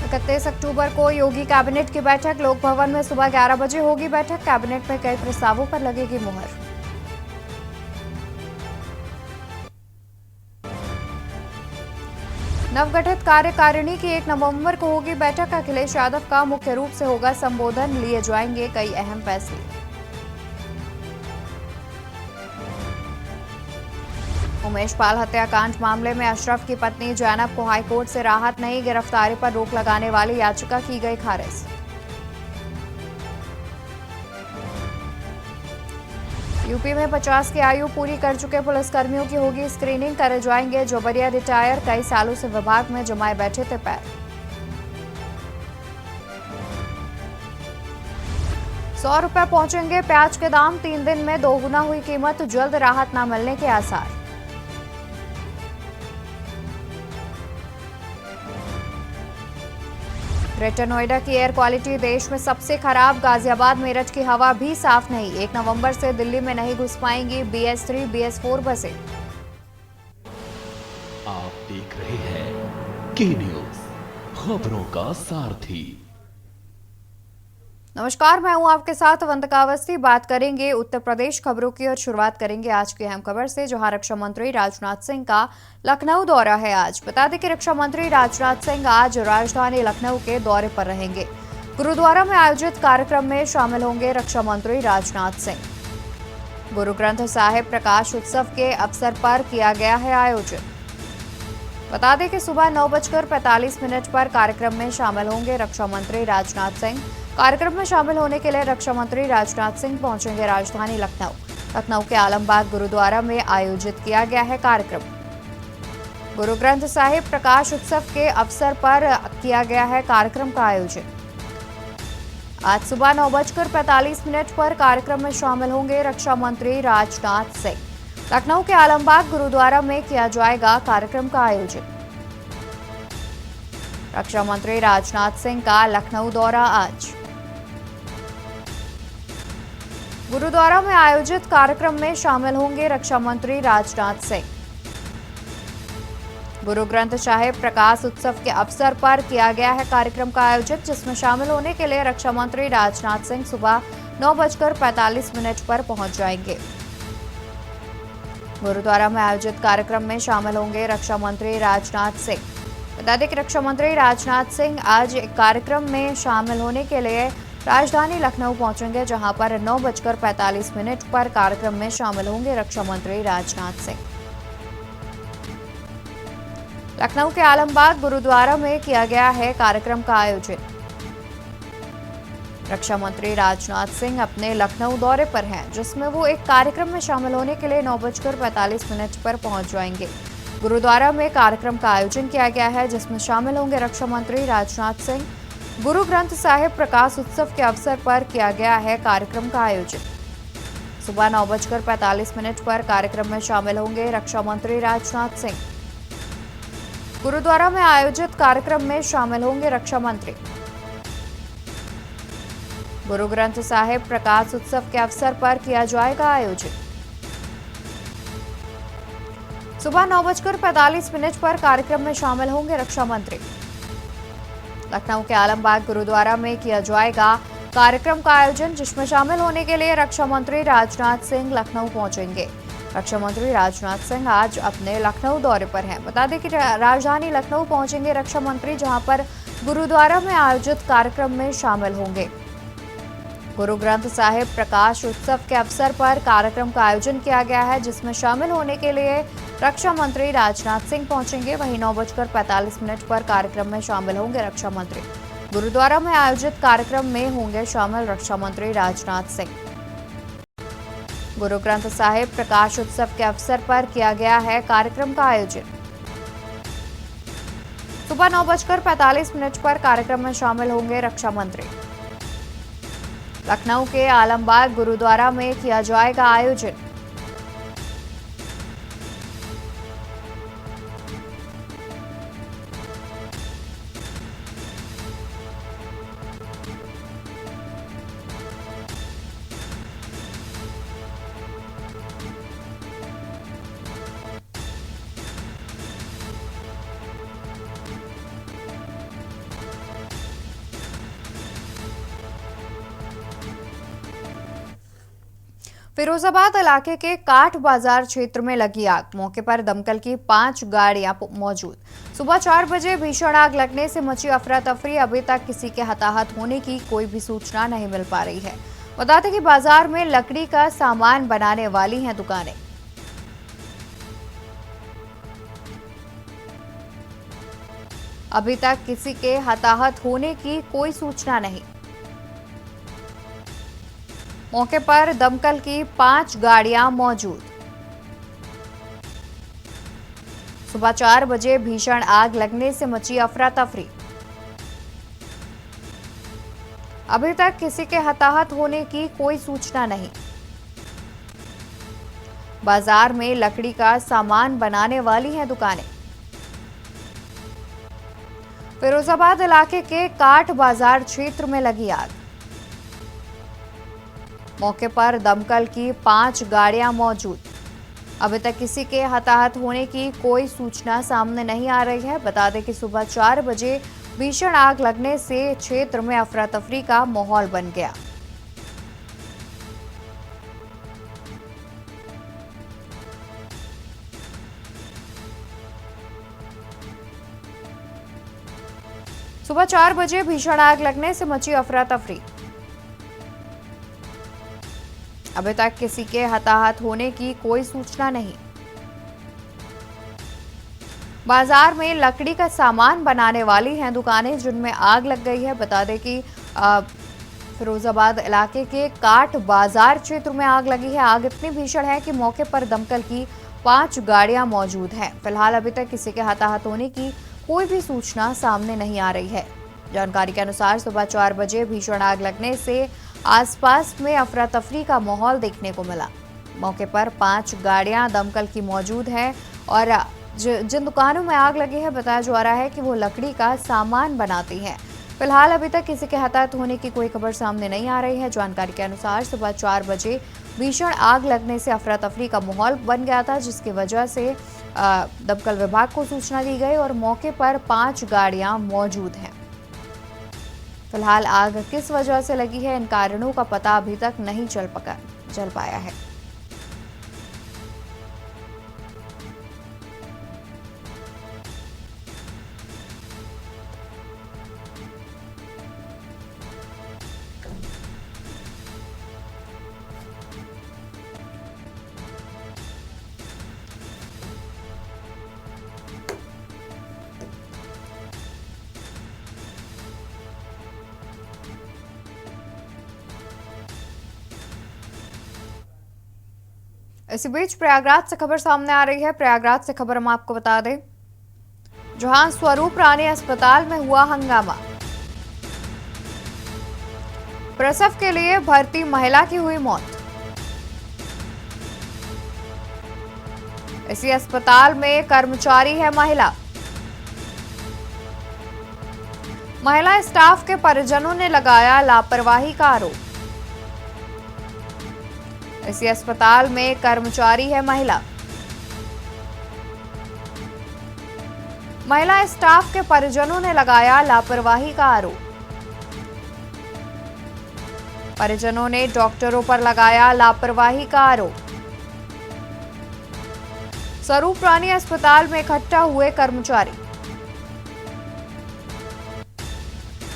31 अक्टूबर को योगी कैबिनेट की बैठक। लोक भवन में सुबह 11 बजे होगी बैठक। कैबिनेट में कई प्रस्तावों पर लगेगी मुहर। नवगठित कार्यकारिणी की 1 नवंबर को होगी बैठक। अखिलेश यादव का मुख्य रूप से होगा संबोधन। लिए जाएंगे कई अहम फैसले। उमेश पाल हत्याकांड मामले में अशरफ की पत्नी जैनब को हाईकोर्ट से राहत नहीं। गिरफ्तारी पर रोक लगाने वाली याचिका की गई खारिज। यूपी में 50 की आयु पूरी कर चुके पुलिसकर्मियों की होगी स्क्रीनिंग। करे जाएंगे जोबरिया रिटायर। कई सालों से विभाग में जमाए बैठे थे पैर। 100 रुपए पहुंचेंगे प्याज के दाम। 3 दिन में दोगुना हुई कीमत। जल्द राहत न मिलने के आसार। ग्रेटर नोएडा की एयर क्वालिटी देश में सबसे खराब। गाजियाबाद मेरठ की हवा भी साफ नहीं। 1 नवंबर से दिल्ली में नहीं घुस पाएंगी BS3 BS4 बसें। आप देख रहे हैं के न्यूज, खबरों का सारथी। नमस्कार, मैं हूं आपके साथ वंदका अवस्थी। बात करेंगे उत्तर प्रदेश खबरों की और शुरुआत करेंगे आज की अहम खबर से, जहां रक्षा मंत्री राजनाथ सिंह का लखनऊ दौरा है आज। बता दें कि रक्षा मंत्री राजनाथ सिंह आज राजधानी लखनऊ के दौरे पर रहेंगे। गुरुद्वारा में आयोजित कार्यक्रम में शामिल होंगे रक्षा मंत्री राजनाथ सिंह। गुरु ग्रंथ साहिब प्रकाश उत्सव के अवसर पर किया गया है आयोजन। बता दें कि सुबह 9:45 पर कार्यक्रम में शामिल होंगे रक्षा मंत्री राजनाथ सिंह। कार्यक्रम में शामिल होने के लिए रक्षा मंत्री राजनाथ सिंह पहुंचेंगे राजधानी लखनऊ। लखनऊ के आलमबाग गुरुद्वारा में आयोजित किया गया है कार्यक्रम। गुरु ग्रंथ साहिब प्रकाश उत्सव के अवसर पर किया गया है कार्यक्रम का आयोजन। आज सुबह 9:45 पर कार्यक्रम में शामिल होंगे रक्षा मंत्री राजनाथ सिंह। लखनऊ के आलमबाग गुरुद्वारा में किया जाएगा कार्यक्रम का आयोजन। रक्षा मंत्री राजनाथ सिंह का लखनऊ दौरा आज। गुरुद्वारा में आयोजित कार्यक्रम में शामिल होंगे रक्षा मंत्री राजनाथ सिंह। गुरु ग्रंथ साहिब प्रकाश उत्सव के अवसर पर किया गया है कार्यक्रम का आयोजन, जिसमें शामिल होने के लिए रक्षा मंत्री राजनाथ सिंह सुबह 9:45 पर पहुंच जाएंगे। गुरुद्वारा में आयोजित कार्यक्रम में शामिल होंगे रक्षा मंत्री राजनाथ सिंह। बता दें कि रक्षा मंत्री राजनाथ सिंह आज एक कार्यक्रम में शामिल होने के लिए राजधानी लखनऊ पहुंचेंगे, जहां पर 9:45 पर कार्यक्रम में शामिल होंगे रक्षा मंत्री राजनाथ सिंह। लखनऊ के आलमबाग गुरुद्वारा में किया गया है कार्यक्रम का आयोजन। रक्षा मंत्री राजनाथ सिंह अपने लखनऊ दौरे पर हैं, जिसमें वो एक कार्यक्रम में शामिल होने के लिए 9:45 पर पहुंच जाएंगे। गुरुद्वारा में कार्यक्रम का आयोजन किया गया है, जिसमें शामिल होंगे रक्षा मंत्री राजनाथ सिंह। गुरु ग्रंथ साहिब प्रकाश उत्सव के अवसर पर किया गया है कार्यक्रम का आयोजन। सुबह 9:45 पर कार्यक्रम में शामिल होंगे रक्षा मंत्री राजनाथ सिंह। गुरुद्वारा में आयोजित कार्यक्रम में शामिल होंगे रक्षा मंत्री। गुरु ग्रंथ साहिब प्रकाश उत्सव के अवसर पर किया जाएगा आयोजन। सुबह 9:45 पर कार्यक्रम में शामिल होंगे रक्षा मंत्री। लखनऊ के आलमबाग गुरुद्वारा में किया जाएगा कार्यक्रम का आयोजन, जिसमें शामिल होने के लिए रक्षा मंत्री राजनाथ सिंह लखनऊ पहुंचेंगे। रक्षा मंत्री राजनाथ सिंह आज अपने लखनऊ दौरे पर हैं। बता दें कि राजधानी लखनऊ पहुंचेंगे रक्षा मंत्री, जहां पर गुरुद्वारा में आयोजित कार्यक्रम में शामिल होंगे। गुरु ग्रंथ साहिब प्रकाश उत्सव के अवसर पर कार्यक्रम का आयोजन किया गया है, जिसमें शामिल होने के लिए रक्षा मंत्री राजनाथ सिंह पहुंचेंगे। वहीं 9:45 पर कार्यक्रम में शामिल होंगे रक्षा मंत्री। गुरुद्वारा में आयोजित कार्यक्रम में होंगे शामिल रक्षा मंत्री राजनाथ सिंह। गुरु ग्रंथ साहिब प्रकाश उत्सव के अवसर पर किया गया है कार्यक्रम का आयोजन। सुबह 9:45 पर कार्यक्रम में शामिल होंगे रक्षा मंत्री। लखनऊ के आलमबाग गुरुद्वारा में किया जाएगा आयोजन। फिरोजाबाद इलाके के काठ बाजार क्षेत्र में लगी आग। मौके पर दमकल की 5 गाड़ियां मौजूद। सुबह 4 बजे भीषण आग लगने से मची अफरा तफरी। अभी तक किसी के हताहत होने की कोई भी सूचना नहीं मिल पा रही है। बता दें कि बाजार में लकड़ी का सामान बनाने वाली हैं दुकानें। अभी तक किसी के हताहत होने की कोई सूचना नहीं। मौके पर दमकल की 5 गाड़ियां मौजूद। सुबह 4 बजे भीषण आग लगने से मची अफरा तफरी। अभी तक किसी के हताहत होने की कोई सूचना नहीं। बाजार में लकड़ी का सामान बनाने वाली हैं दुकानें। फिरोजाबाद इलाके के काठ बाजार क्षेत्र में लगी आग। मौके पर दमकल की 5 गाड़ियां मौजूद। अभी तक किसी के हताहत होने की कोई सूचना सामने नहीं आ रही है। बता दें कि सुबह 4 बजे भीषण आग लगने से क्षेत्र में अफरा तफरी का माहौल बन गया। सुबह 4 बजे भीषण आग लगने से मची अफरा तफरी। अभी तक किसी के हताहत होने की कोई सूचना नहीं। बाजार में लकड़ी का सामान बनाने वाली हैं दुकानें जिनमें आग लग गई है। बता दें कि फिरोजाबाद इलाके के काठ बाजार क्षेत्र में आग लगी है। आग इतनी भीषण है कि मौके पर दमकल की 5 गाड़ियां मौजूद हैं। फिलहाल अभी तक किसी के हताहत होने की कोई भी सूचना सामने नहीं आ रही है। जानकारी के अनुसार सुबह 4 बजे भीषण आग लगने से आसपास में अफरा तफरी का माहौल देखने को मिला। मौके पर 5 गाड़ियां दमकल की मौजूद है और जिन दुकानों में आग लगी है बताया जा रहा है कि वो लकड़ी का सामान बनाती हैं। फिलहाल अभी तक किसी के हताहत होने की कोई खबर सामने नहीं आ रही है। जानकारी के अनुसार सुबह 4 बजे भीषण आग लगने से अफरा तफरी का माहौल बन गया था, जिसकी वजह से दमकल विभाग को सूचना दी गई और मौके पर 5 गाड़ियां मौजूद हैं। फिलहाल आग किस वजह से लगी है, इन कारणों का पता अभी तक नहीं चल पाया है। इसी बीच प्रयागराज से खबर सामने आ रही है। प्रयागराज से खबर हम आपको बता दें, जहां स्वरूप रानी अस्पताल में हुआ हंगामा। प्रसव के लिए भर्ती महिला की हुई मौत। इसी अस्पताल में कर्मचारी है महिला। महिला स्टाफ के परिजनों ने लगाया लापरवाही का आरोप। इसी अस्पताल में कर्मचारी है महिला। महिला स्टाफ के परिजनों ने लगाया लापरवाही का आरोप। परिजनों ने डॉक्टरों पर लगाया लापरवाही का आरोप। स्वरूप रानी अस्पताल में इकट्ठा हुए कर्मचारी।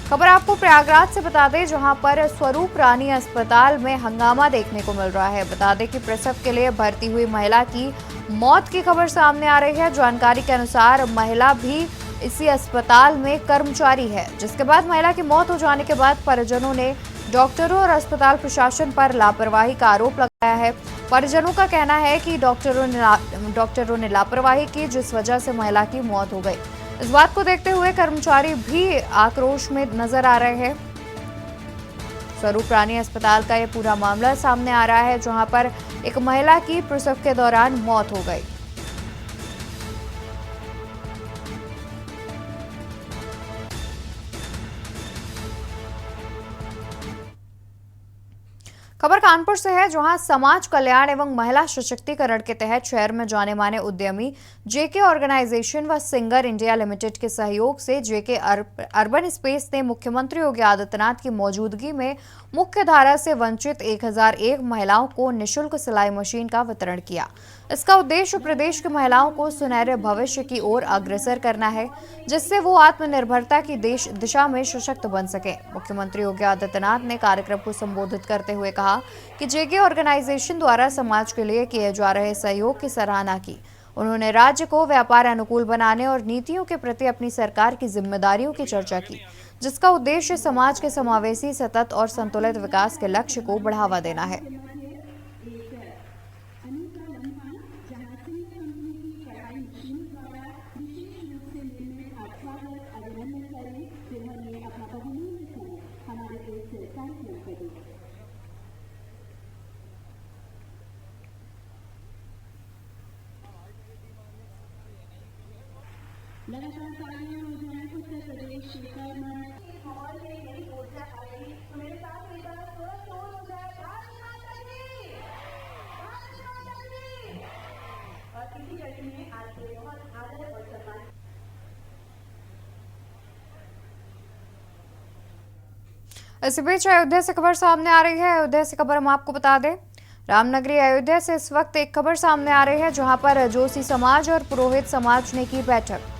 खबर आपको प्रयागराज से बता दें, जहां पर स्वरूप रानी अस्पताल में हंगामा देखने को मिल रहा है। बता दें कि प्रसव के लिए भर्ती हुई महिला की मौत की खबर सामने आ रही है। जानकारी के अनुसार महिला भी इसी अस्पताल में कर्मचारी है, जिसके बाद महिला की मौत हो जाने के बाद परिजनों ने डॉक्टरों और अस्पताल प्रशासन पर लापरवाही का आरोप लगाया है। परिजनों का कहना है कि डॉक्टरों ने लापरवाही की, जिस वजह से महिला की मौत हो गई। इस बात को देखते हुए कर्मचारी भी आक्रोश में नजर आ रहे हैं। स्वरूप रानी अस्पताल का यह पूरा मामला सामने आ रहा है, जहां पर एक महिला की प्रसव के दौरान मौत हो गई। खबर कानपुर से है, जहां समाज कल्याण एवं महिला सशक्तिकरण के तहत शहर में जाने माने उद्यमी जेके ऑर्गेनाइजेशन व सिंगर इंडिया लिमिटेड के सहयोग से जेके अर्बन स्पेस ने मुख्यमंत्री योगी आदित्यनाथ की मौजूदगी में मुख्य धारा से वंचित 1001 महिलाओं को निःशुल्क सिलाई मशीन का वितरण किया। इसका उद्देश्य प्रदेश की महिलाओं को सुनहरे भविष्य की ओर अग्रसर करना है, जिससे वो आत्मनिर्भरता की दिशा में सशक्त बन सके। मुख्यमंत्री योगी आदित्यनाथ ने कार्यक्रम को संबोधित करते हुए कहा कि जेके ऑर्गेनाइजेशन द्वारा समाज के लिए किए जा रहे सहयोग की सराहना की। उन्होंने राज्य को व्यापार अनुकूल बनाने और नीतियों के प्रति अपनी सरकार की जिम्मेदारियों की चर्चा की, जिसका उद्देश्य समाज के समावेशी, सतत और संतुलित विकास के लक्ष्य को बढ़ावा देना है। लगातार तालियां हो जाए उत्तर प्रदेश शेखर माहौल में नई ऊर्जा आ रही, तो मेरे साथ एक बार थोड़ा शोर हो जाए। भारत माता की, भारत माता की। और इसी कड़ी में आज के बहुत आदर और सम्मान। इसी बीच अयोध्या से खबर सामने आ रही है। अयोध्या से खबर हम आपको बता दें, रामनगरी अयोध्या से इस वक्त एक खबर सामने आ रही है, जहां पर जोशी समाज और पुरोहित समाज ने की बैठक।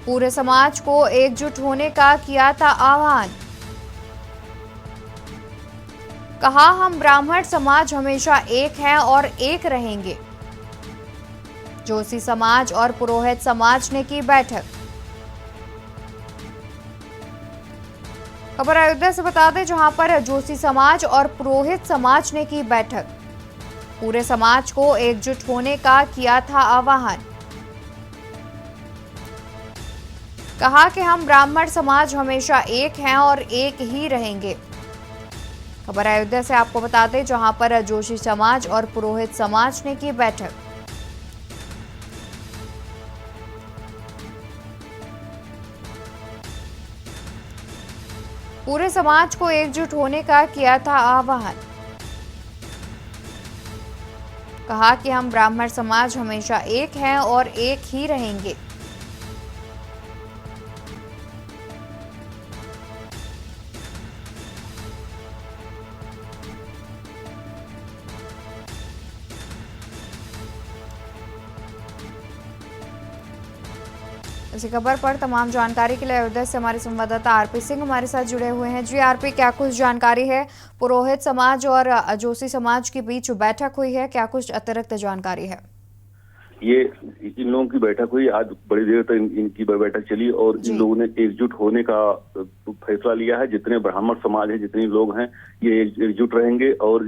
पूरे समाज को एकजुट होने का किया था आह्वान। कहा, हम ब्राह्मण समाज हमेशा एक हैं और एक रहेंगे। जोशी समाज और पुरोहित समाज ने की बैठक। खबर अयोध्या से बता दें, जहां पर जोशी समाज और पुरोहित समाज ने की बैठक। पूरे समाज को एकजुट होने का किया था आह्वान। कहा कि हम ब्राह्मण समाज हमेशा एक हैं और एक ही रहेंगे। खबर अयोध्या से आपको बता दें, जहां पर जोशी समाज और पुरोहित समाज ने की बैठक। पूरे समाज को एकजुट होने का किया था आह्वान। कहा कि हम ब्राह्मण समाज हमेशा एक हैं और एक ही रहेंगे। इसी खबर पर तमाम जानकारी के लिए अयोध्या से हमारे संवाददाता आरपी सिंह हमारे साथ जुड़े हुए हैं। जी आरपी, क्या कुछ जानकारी है? पुरोहित समाज और जोशी समाज के बीच बैठक हुई है, क्या कुछ अतिरिक्त जानकारी है? ये इन लोगों की बैठक हुई, आज बड़ी देर तक इनकी बैठक चली और इन लोगों ने एकजुट होने का फैसला लिया है। जितने ब्राह्मण समाज है, जितने लोग हैं, ये एकजुट रहेंगे और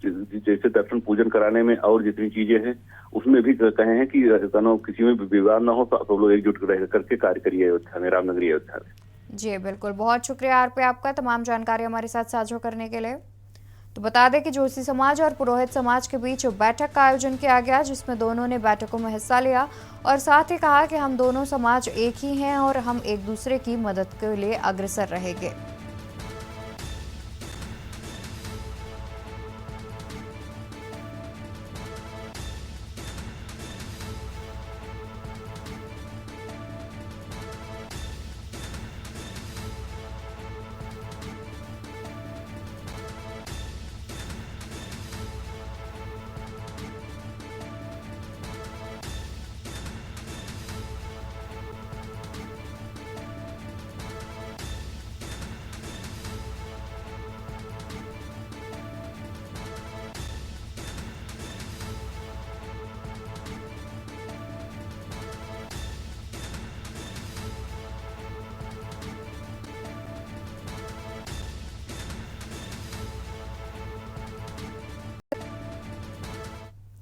जैसे दर्शन पूजन कराने में और जितनी चीजें हैं उसमें भी कहे हैं कि किसी में विवाद ना हो, तो सब लोग एकजुट रह करके कार्य करिए अयोध्या में, रामनगरी अयोध्या में। जी बिल्कुल, बहुत शुक्रिया आरपी आपका तमाम जानकारी हमारे साथ साझा करने के लिए। तो बता दें कि जोशी समाज और पुरोहित समाज के बीच बैठक का आयोजन किया गया, जिसमें दोनों ने बैठकों में हिस्सा लिया और साथ ही कहा कि हम दोनों समाज एक ही हैं और हम एक दूसरे की मदद के लिए अग्रसर रहेंगे।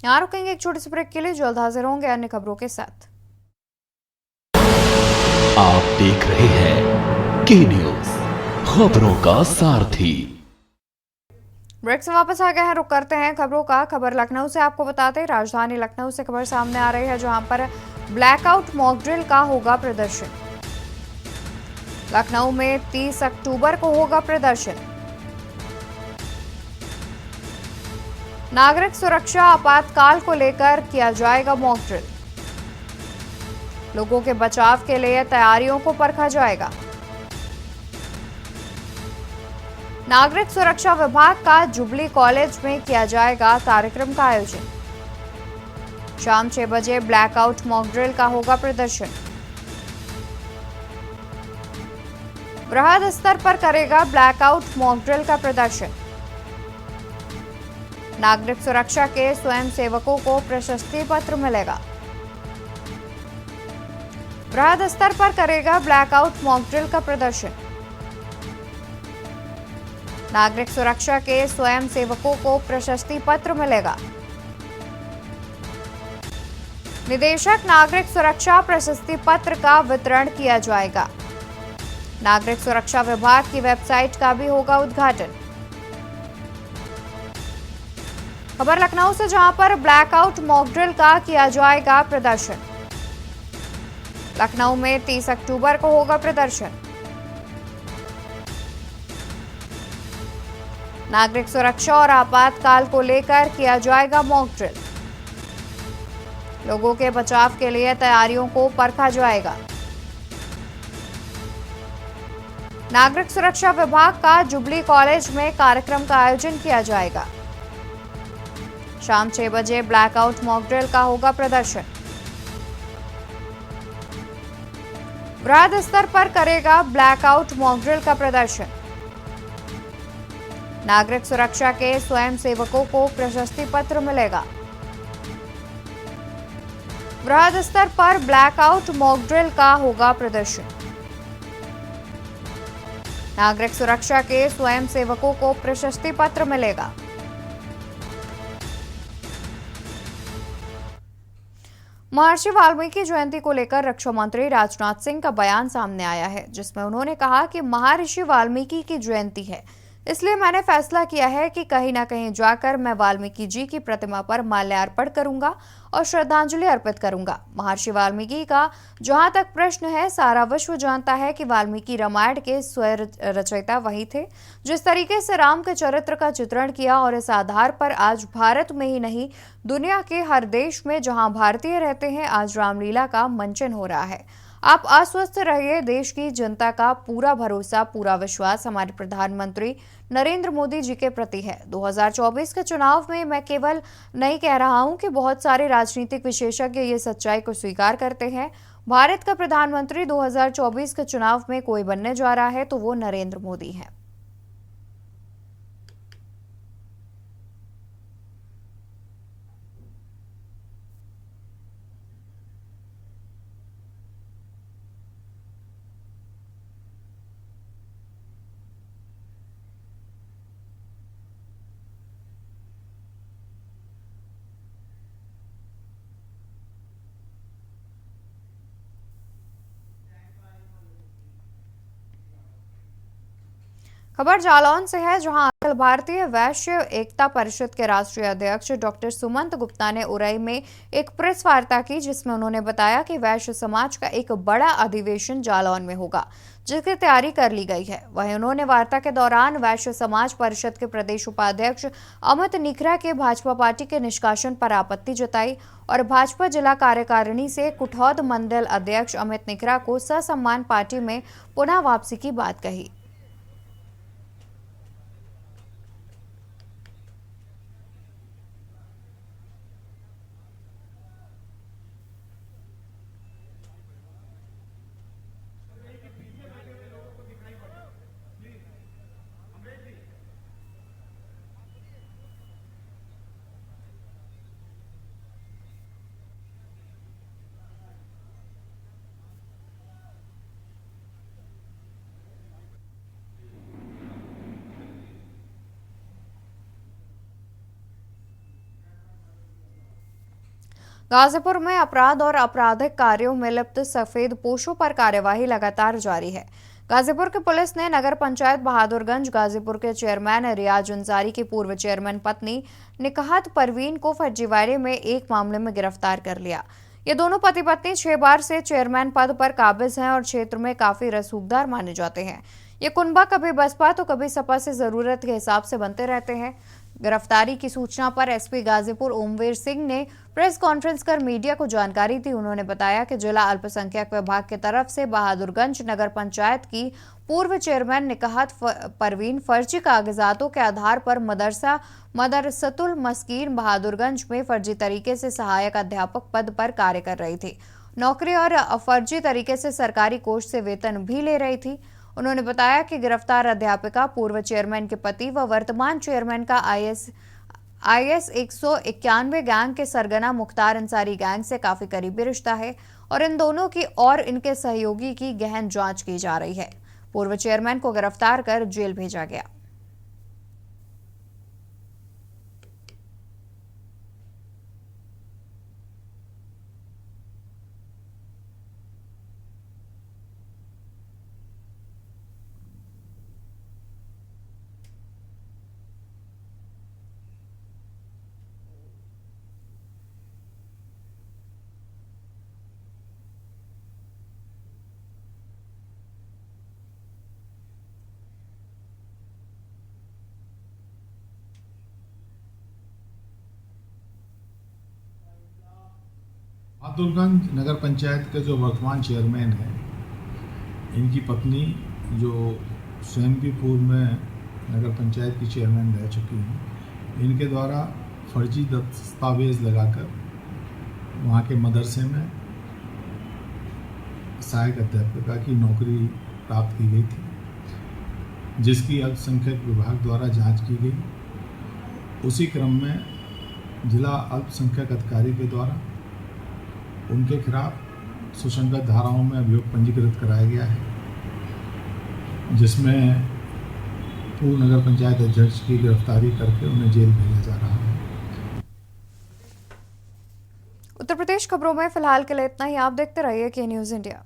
यहाँ रुकेंगे एक छोटे से ब्रेक के लिए, जल्द हाजिर होंगे अन्य खबरों के साथ। आप देख रहे हैं के न्यूज, खबरों का सारथी। ब्रेक से वापस आ गए हैं, रुक करते हैं खबरों का। खबर लखनऊ से आपको बताते हैं, राजधानी लखनऊ से खबर सामने आ रही है, जहां पर ब्लैकआउट मॉकड्रिल का होगा प्रदर्शन। लखनऊ में 30 अक्टूबर को होगा प्रदर्शन। नागरिक सुरक्षा आपातकाल को लेकर किया जाएगा मॉक ड्रिल। लोगों के बचाव के लिए तैयारियों को परखा जाएगा। नागरिक सुरक्षा विभाग का जुबली कॉलेज में किया जाएगा कार्यक्रम का आयोजन। शाम 6 बजे ब्लैकआउट मॉक ड्रिल का होगा प्रदर्शन। बृहद स्तर पर करेगा ब्लैकआउट मॉक ड्रिल का प्रदर्शन। नागरिक सुरक्षा के स्वयं सेवकों को प्रशस्ति पत्र मिलेगा। बृहद स्तर पर करेगा ब्लैकआउट मॉक ड्रिल का प्रदर्शन। नागरिक सुरक्षा के स्वयं सेवकों को प्रशस्ति पत्र मिलेगा। निदेशक नागरिक सुरक्षा प्रशस्ति पत्र का वितरण किया जाएगा। नागरिक सुरक्षा विभाग की वेबसाइट का भी होगा उद्घाटन। खबर लखनऊ से, जहां पर ब्लैकआउट मॉक ड्रिल का किया जाएगा प्रदर्शन। लखनऊ में 30 अक्टूबर को होगा प्रदर्शन। नागरिक सुरक्षा और आपातकाल को लेकर किया जाएगा मॉक ड्रिल। लोगों के बचाव के लिए तैयारियों को परखा जाएगा। नागरिक सुरक्षा विभाग का जुबली कॉलेज में कार्यक्रम का आयोजन किया जाएगा। शाम 6 बजे ब्लैकआउट मॉक ड्रिल का होगा प्रदर्शन। बृहद स्तर पर करेगा ब्लैकआउट मॉक ड्रिल का प्रदर्शन। नागरिक सुरक्षा के स्वयं सेवकों को प्रशस्ति पत्र मिलेगा। बृहद स्तर पर ब्लैकआउट मॉक ड्रिल का होगा प्रदर्शन। नागरिक सुरक्षा के स्वयं सेवकों को प्रशस्ति पत्र मिलेगा। महर्षि वाल्मीकि जयंती को लेकर रक्षा मंत्री राजनाथ सिंह का बयान सामने आया है, जिसमें उन्होंने कहा कि महर्षि वाल्मीकि की जयंती है, इसलिए मैंने फैसला किया है कि कहीं ना कहीं जाकर मैं वाल्मीकि जी की प्रतिमा पर माल्यार्पण करूंगा और श्रद्धांजलि अर्पित करूंगा। महर्षि वाल्मीकि का जहां तक प्रश्न है, सारा विश्व जानता है कि वाल्मीकि रामायण के स्वयं रचयिता वही थे। जिस तरीके से राम के चरित्र का चित्रण किया और इस आधार पर आज भारत में ही नहीं दुनिया के हर देश में जहां भारतीय रहते हैं, आज रामलीला का मंचन हो रहा है। आप आश्वस्त रहिए, देश की जनता का पूरा भरोसा, पूरा विश्वास हमारे प्रधानमंत्री नरेंद्र मोदी जी के प्रति है। 2024 के चुनाव में मैं केवल नहीं कह रहा हूं कि बहुत सारे राजनीतिक विशेषज्ञ ये सच्चाई को स्वीकार करते हैं। भारत का प्रधानमंत्री 2024 के चुनाव में कोई बनने जा रहा है तो वो नरेंद्र मोदी है। खबर जालौन से है, जहां अखिल भारतीय वैश्य एकता परिषद के राष्ट्रीय अध्यक्ष डॉक्टर सुमंत गुप्ता ने उरई में एक प्रेस वार्ता की, जिसमें उन्होंने बताया कि वैश्य समाज का एक बड़ा अधिवेशन जालौन में होगा, जिसकी तैयारी कर ली गई है। वहीं उन्होंने वार्ता के दौरान वैश्य समाज परिषद के प्रदेश उपाध्यक्ष अमित निखरा के भाजपा पार्टी के निष्कासन पर आपत्ति जताई और भाजपा जिला कार्यकारिणी से कुठौद मंडल अध्यक्ष अमित निखरा को ससम्मान पार्टी में पुनः वापसी की बात कही। गाजीपुर में अपराध और आपराधिक कार्यों में लिप्त सफेद पोशों पर कार्यवाही लगातार जारी है। गाजीपुर की पुलिस ने नगर पंचायत बहादुरगंज गाजीपुर के चेयरमैन रियाज अंसारी की पूर्व चेयरमैन पत्नी निकाहत परवीन को फर्जीवाड़े में एक मामले में गिरफ्तार कर लिया। ये दोनों पति पत्नी 6 बार से चेयरमैन पद पर काबिज हैं और क्षेत्र में काफी रसूखदार माने जाते हैं। ये कुनबा कभी बसपा तो कभी सपा से जरूरत के हिसाब से बनते रहते हैं। गिरफ्तारी की सूचना पर एसपी गाजीपुर ओमवीर सिंह ने प्रेस कॉन्फ्रेंस कर मीडिया को जानकारी दी। उन्होंने बताया कि जिला अल्पसंख्यक विभाग की तरफ से बहादुरगंज नगर पंचायत की पूर्व चेयरमैन निकाहत परवीन फर्जी कागजातों के आधार पर मदरसतुल मस्कीन बहादुरगंज में फर्जी तरीके से सहायक अध्यापक पद पर कार्य कर रही थी। नौकरी और फर्जी तरीके से सरकारी कोष से वेतन भी ले रही थी। उन्होंने बताया कि गिरफ्तार अध्यापिका पूर्व चेयरमैन के पति व वर्तमान चेयरमैन का IS 191 गैंग के सरगना मुख्तार अंसारी गैंग से काफी करीबी रिश्ता है और इन दोनों की और इनके सहयोगी की गहन जांच की जा रही है। पूर्व चेयरमैन को गिरफ्तार कर जेल भेजा गया। बहादुरगंज नगर पंचायत के जो वर्तमान चेयरमैन हैं, इनकी पत्नी जो स्वयं भी पूर्व में नगर पंचायत की चेयरमैन रह चुकी हैं, इनके द्वारा फर्जी दस्तावेज लगाकर वहाँ के मदरसे में सहायक अध्यापिका की नौकरी प्राप्त की गई थी, जिसकी अल्पसंख्यक विभाग द्वारा जांच की गई। उसी क्रम में जिला अल्पसंख्यक अधिकारी के द्वारा उनके खिलाफ सुसंगत धाराओं में अभियोग पंजीकृत कराया गया है, जिसमें पूर्व नगर पंचायत अध्यक्ष की गिरफ्तारी करके उन्हें जेल भेजा जा रहा है। उत्तर प्रदेश खबरों में फिलहाल के लिए इतना ही। आप देखते रहिए के न्यूज़ इंडिया।